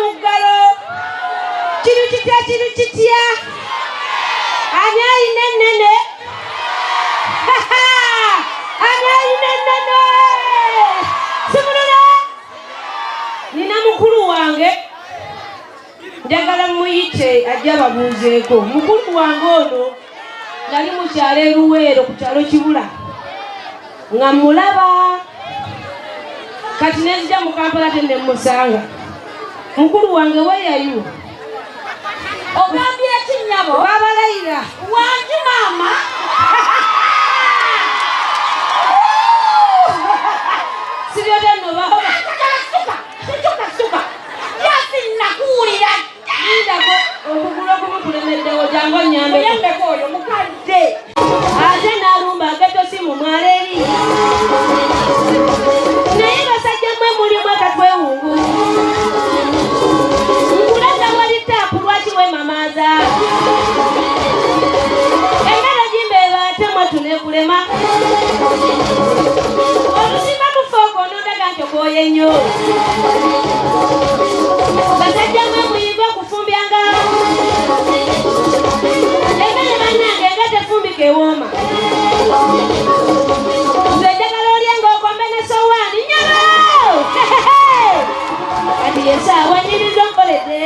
muggalo. Kiru kitya. Ani ayina ennene? Ani ayina ennene? Simulula. Nina mukulu wange. Njagala muyite ajja babuuzeeko. Mukulu wange ono yali mu kyalo e Luweero ku kyalo Kibula. Nga mulaba. Kati nezija mu Kampala tenne musanga. Mukulu wange weyayu. Ogambye kinyabo. Babalayira. Wanju mama. Sibyote no baba. Suka. Yasi nakuulira. Ndako okugula kumukulemeddewo jango nyambe. Yambeko oyo mukadde. Ate nalumba agato simu mwaleri. Naye basajja mwe mulimu akatwewungu. Nkulaga wali taapu lwaki wemamaaza. Engalo jimbeeba ate mwatunekulema. Olusimba mufooko onondaga nti okooye nnyo. Basajja mwe muyinza okufumbyanga. Emmere bannange nga tefumbika ewooma. Nze njagala olya ng'okombe ne sowaani nyama. Kati yesaawa nyiriza nkoledde.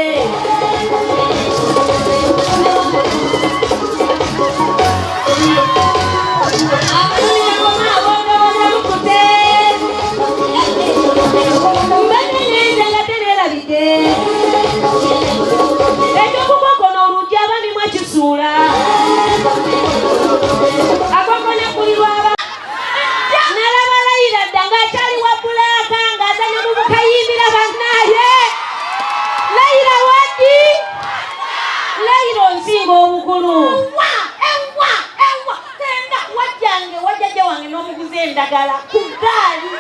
Endagala kugali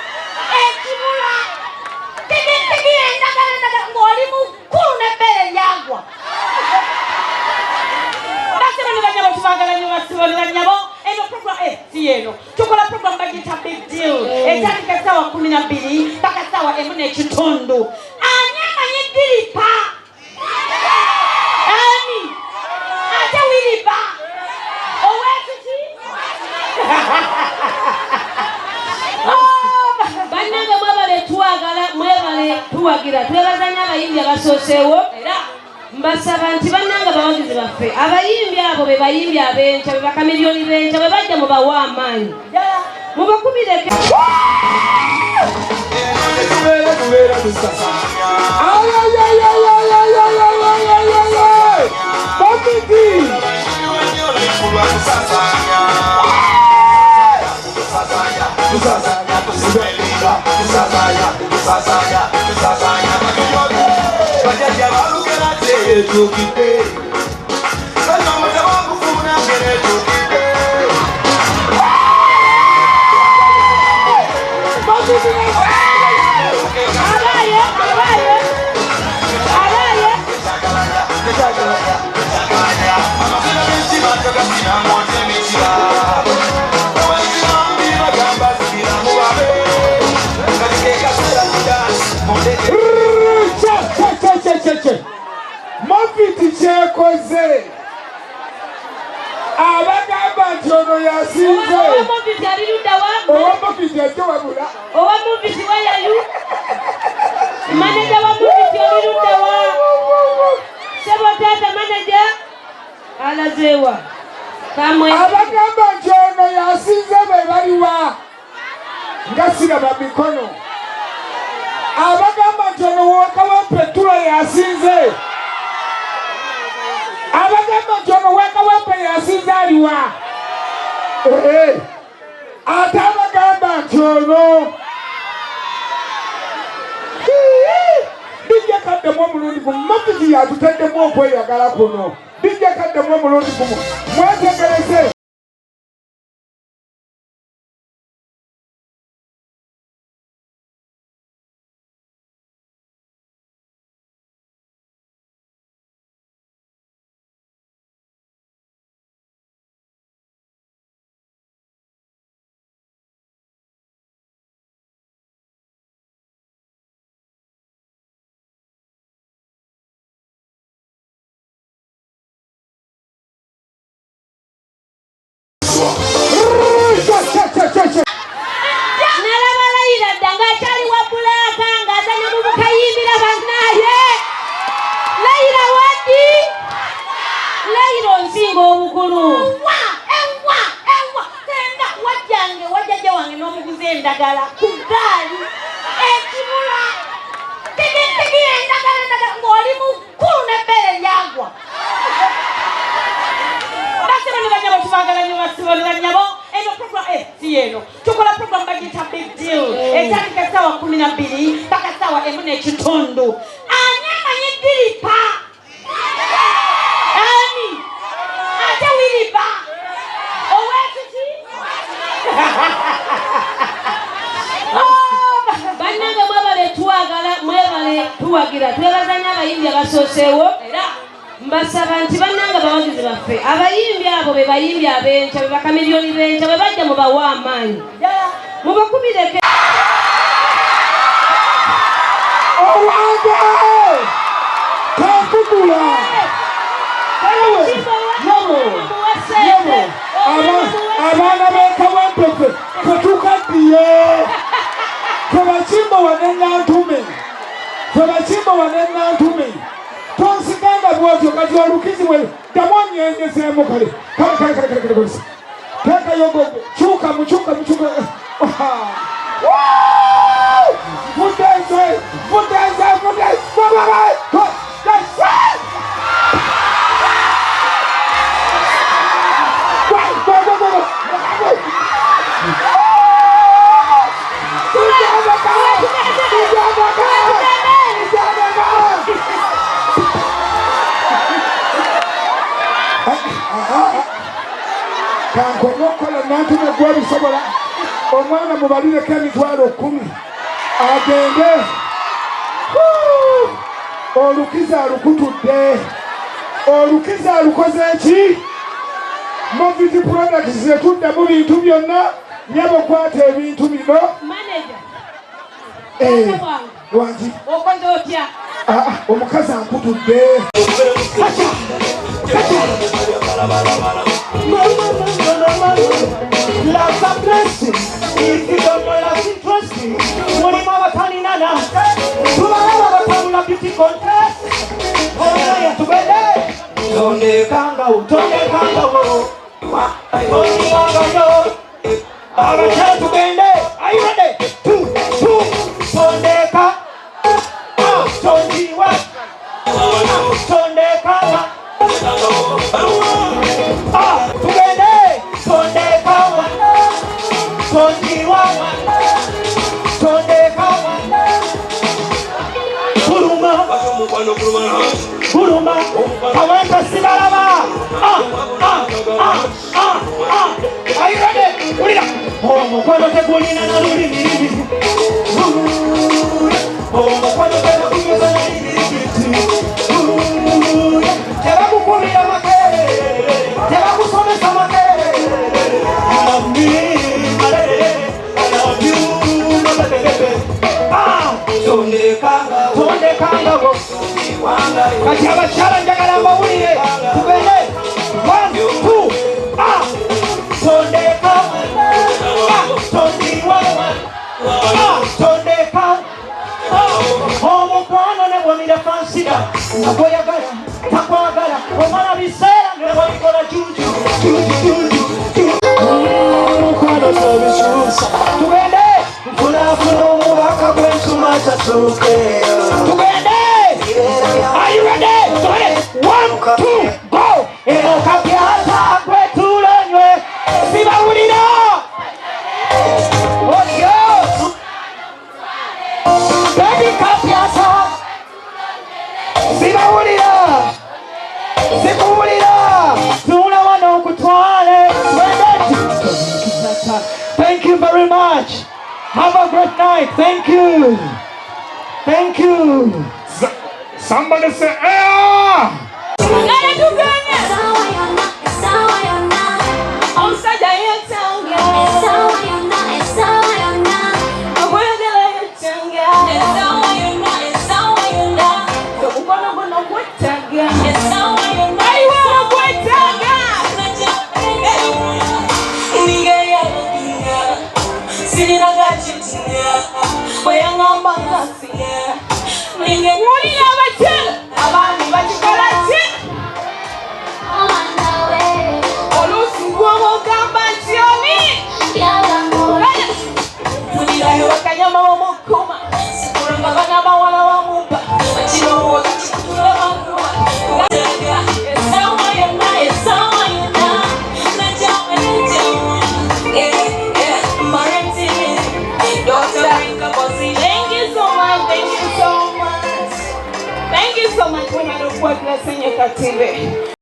ekibula tigi endagala ng'oli mukulu n'ebbeere lyagwa. Basiba ne banyabo tubagala nnyo basiba ne banyabo. Eno program si eno tukola program bagiyita big deal. Etandika ssaawa 12 paka ssaawa 1:30. Ani amanyi diripa? Ani ate wiripa owekiki? Bannange mwebale twagala mwebale tuwagira twebazanya abayimbi abasooseewo era mbasaba nti bannange abawagizi baffe abayimbi abo be bayimbi ab'enkya be bakamiliyoni b'enkya bwe bajja mubawa amaanyi mubakubireke. Mafiti kyekoze abagamba nti ono yasinze Owamufiti aliruddawa? Owamufiti ajja wabula Owamufiti wayayu? Maneja wa mufiti aliruddawa? Sebo taata maneja alazeewa. Abagamba nti ono yasinze be baliwa nga siraba mikono. Abagamba nti ono Kawempe tulo yasinze. Abagamba nti ono Kawempe yasinze aliwa. Ate abagamba nti ono bijja kaddemu omulundi gumu. Mafiti yatutaddemu okweyagala kuno. Bijja kaddemu omulundi gumu. Mwetegereze. eno tukola program bagita big deal etandika sawa 12 mpaka sawa 4:30 anyama yidilipa ani ate wilipa owetuti bannange mwebale twagala mwebale tuwagira twebazanya abayimbi abasooseewo era mbasaba nti bannange abawagizi baffe abayimbi abo be bayimbi ab'enkya be bakamiliyoni b'enkya bwe bajja mubawa amaanyi mubakumireke owange kakugula abaana b'ekawempe fetukaddiye febakimbowa ne Nantume tonsiganga bwotyo kati olukizi bwe ddamu onyenyezeemu kale teekayo kyuka mutenze kankonya okukola Nantume gwebisobola omwana mubalireko emitwalo 10 agende olukiza alukutudde olukiza alukoze eki Moviti products zetudde mu bintu byonna nyabo kwata ebintu bino wangi okoze otya omukazi ankutudde Lots of blessings. If you don't know that's interesting, money mama taninana. Tumara batamula beauty contest. Oh yeah, together. Tonde kanga wo. Money mama yo. Abacha tugende. Are you ready? 2. Tonde ka. Tondi wa. Tonde kanga. Tugende. Tonde kawa, tondi wawa, tonde kawa. Kuruma, Kawempe sibalaba. Are you ready? Ulira. Mukwano tegulina na lulimi. Mukwano tegulina na lulimi. Tebakukulira makere, tebakusomesa makere. Tonde kanga go. Kati abakyala njagala mbawulire tugende 1, 2. Tonde kanga. Tondi wawa. Tonde kanga. Omukwano ne bwomira fansida nakoyagala takwagala omwana biseera ne bwabikola juju. Mukwano tobisuusa tugende nfunafuna omubaka gw'ensuma tatuuke tugende. Are you ready? Tugende 1, 2, go. Eno kapyasa gwetulanywe sibawulira. Baby kapyasa sibawulira. Tuna wano kutwale. Thank you very much. Have a great night. Thank you. Somebody say, "Air!" Yeah. Katimbe.